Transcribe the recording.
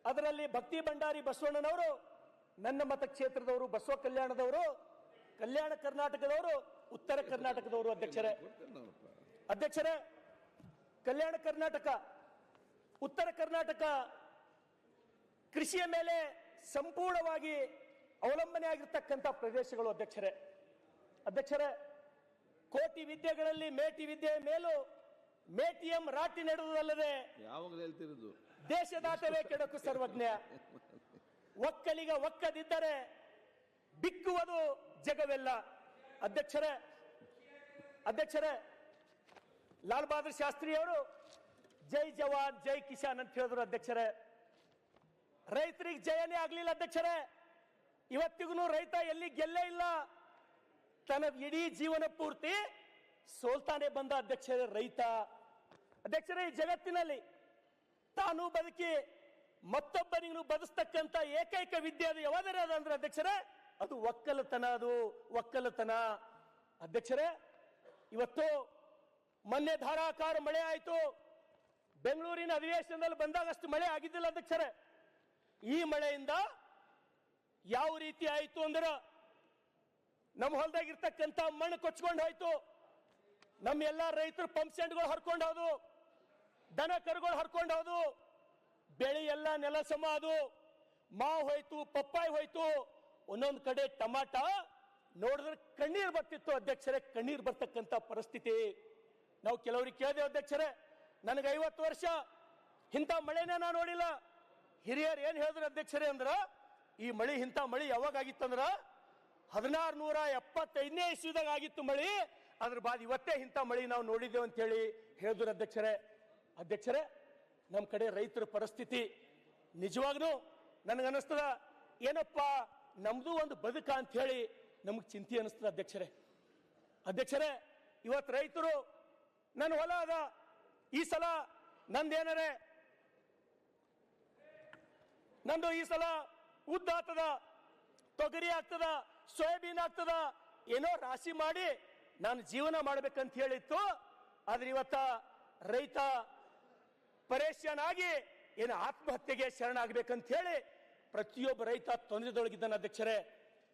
ಅದರಲ್ಲಿ ಭಕ್ತಿ ಭಂಡಾರಿ ಬಸವಣ್ಣನವರು, ನನ್ನ ಮತಕ್ಷೇತ್ರದವರು, ಬಸವ ಕಲ್ಯಾಣದವರು, ಕಲ್ಯಾಣ ಕರ್ನಾಟಕದವರು, ಉತ್ತರ ಕರ್ನಾಟಕದವರು. ಅಧ್ಯಕ್ಷರೇ, ಕಲ್ಯಾಣ ಕರ್ನಾಟಕ, ಉತ್ತರ ಕರ್ನಾಟಕ ಕೃಷಿಯ ಮೇಲೆ ಸಂಪೂರ್ಣವಾಗಿ ಅವಲಂಬನೆ ಆಗಿರ್ತಕ್ಕಂಥ ಪ್ರದೇಶಗಳು. ಅಧ್ಯಕ್ಷರೇ, ಕೋಟಿ ವಿದ್ಯೆಗಳಲ್ಲಿ ಮೇಟಿ ವಿದ್ಯೆ ಮೇಲೂ ಮೇಟಿಎಂ ರಾಟಿ ನಡೆದುದಲ್ಲದೆ ಯಾವಾಗಲೂ ಹೇಳ್ತಿರೋದು ದೇಶದಾಟವೇ ಕೆಡಕು ಸರ್ವಜ್ಞ. ಒಕ್ಕಲಿಗ ಒಕ್ಕದಿದ್ದರೆ ಬಿಕ್ಕುವುದು ಜಗವೆಲ್ಲ. ಅಧ್ಯಕ್ಷರೇ, ಲಾಲ್ ಬಹದ್ದೂರ್ ಶಾಸ್ತ್ರಿ ಅವರು ಜೈ ಜವಾನ್ ಜೈ ಕಿಸಾನ್ ಅಂತ ಹೇಳಿದ್ರು. ಅಧ್ಯಕ್ಷರೇ, ರೈತರಿಗೆ ಜಯನೇ ಆಗ್ಲಿಲ್ಲ. ಅಧ್ಯಕ್ಷರೇ, ಇವತ್ತಿಗೂ ರೈತ ಎಲ್ಲಿ ಗೆಲ್ಲೇ ಇಲ್ಲ. ತನ್ನ ಇಡೀ ಜೀವನ ಪೂರ್ತಿ ಸೋಲ್ತಾನೆ ಬಂದ ಅಧ್ಯಕ್ಷರೇ ರೈತ. ಅಧ್ಯಕ್ಷರೇ, ಈ ಜಗತ್ತಿನಲ್ಲಿ ತಾನು ಬದುಕಿ ಮತ್ತೊಬ್ಬನಿಗೂ ಬದುಸ್ತಕ್ಕಂಥ ಏಕೈಕ ವಿದ್ಯೆ ಅದು ಯಾವ್ದಾರ ಅಂದ್ರೆ ಅಧ್ಯಕ್ಷರೇ, ಅದು ಒಕ್ಕಲತನ. ಅಧ್ಯಕ್ಷರೇ, ಇವತ್ತು ಮೊನ್ನೆ ಧಾರಾಕಾರ ಮಳೆ ಆಯಿತು. ಬೆಂಗಳೂರಿನ ಅಧಿವೇಶನದಲ್ಲಿ ಬಂದಾಗ ಅಷ್ಟು ಮಳೆ ಆಗಿದ್ದಿಲ್ಲ. ಅಧ್ಯಕ್ಷರೇ, ಈ ಮಳೆಯಿಂದ ಯಾವ ರೀತಿ ಆಯಿತು ಅಂದ್ರೆ ನಮ್ಮ ಹೊಲದಾಗಿರ್ತಕ್ಕಂಥ ಮಣ್ಣು ಕೊಚ್ಕೊಂಡು ಹೋಯ್ತು. ನಮ್ಮ ಎಲ್ಲ ರೈತರು ಪಂಪ್ ಸೆಟ್ಗಳು ಹರ್ಕೊಂಡು ಹೋದು, ದನ ಕರುಗಳು ಹರ್ಕೊಂಡು ಹೋದು, ಬೆಳೆ ಎಲ್ಲ ನೆಲ ಸಮ ಅದು, ಮಾವು ಹೋಯ್ತು, ಪಪ್ಪಾಯಿ ಹೋಯ್ತು, ಒಂದೊಂದು ಕಡೆ ಟಮಾಟ ನೋಡಿದ್ರೆ ಕಣ್ಣೀರು ಬರ್ತಿತ್ತು. ಅಧ್ಯಕ್ಷರೇ, ಕಣ್ಣೀರು ಬರ್ತಕ್ಕಂಥ ಪರಿಸ್ಥಿತಿ. ನಾವು ಕೆಲವರಿಗೆ ಕೇಳಿದೆ. ಅಧ್ಯಕ್ಷರೇ, ನನಗೆ 50 ವರ್ಷ ಇಂಥ ಮಳೆನೇ ನಾನು ನೋಡಿಲ್ಲ. ಹಿರಿಯರು ಏನ್ ಹೇಳಿದ್ರು ಅಧ್ಯಕ್ಷರೇ ಅಂದ್ರ, ಈ ಮಳಿ ಇಂಥ ಮಳಿ ಯಾವಾಗ ಆಗಿತ್ತಂದ್ರ 1675ನೇ ಇಸ್ವಿದಾಗ ಆಗಿತ್ತು ಮಳಿ. ಅದ್ರ ಬಾದ್ ಇವತ್ತೇ ಇಂಥ ಮಳಿ ನಾವು ನೋಡಿದ್ದೇವೆ ಅಂತ ಹೇಳಿ ಹೇಳಿದ್ರು. ಅಧ್ಯಕ್ಷರೇ, ನಮ್ಮ ಕಡೆ ರೈತರ ಪರಿಸ್ಥಿತಿ ನಿಜವಾಗ್ಲೂ ನನಗನ್ನಿಸ್ತದ, ಏನಪ್ಪ ನಮ್ದು ಒಂದು ಬದುಕ ಅಂತ ಹೇಳಿ ನಮಗ್ ಚಿಂತೆ ಅನಿಸ್ತದ. ಅಧ್ಯಕ್ಷರೇ, ಇವತ್ತು ರೈತರು ನನ್ನ ಹೊಲ ಅದ, ಈ ಸಲ ನಂದು ಈ ಸಲ ಉದ್ದ ಆಗ್ತದ, ತೊಗರಿ ಆಗ್ತದ, ಸೋಯಾಬೀನ್ ಆಗ್ತದ, ಏನೋ ರಾಶಿ ಮಾಡಿ ನಾನು ಜೀವನ ಮಾಡ್ಬೇಕಂತ ಹೇಳಿತ್ತು. ಆದ್ರೆ ಇವತ್ತ ರೈತ ಪರೇಶಾನ್ ಆಗಿ ಏನು ಆತ್ಮಹತ್ಯೆಗೆ ಶರಣಾಗಬೇಕಂತ ಹೇಳಿ ಪ್ರತಿಯೊಬ್ಬ ರೈತ ತೊಂದರೆದೊಳಗಿದ್ದಾನೆ. ಅಧ್ಯಕ್ಷರೇ,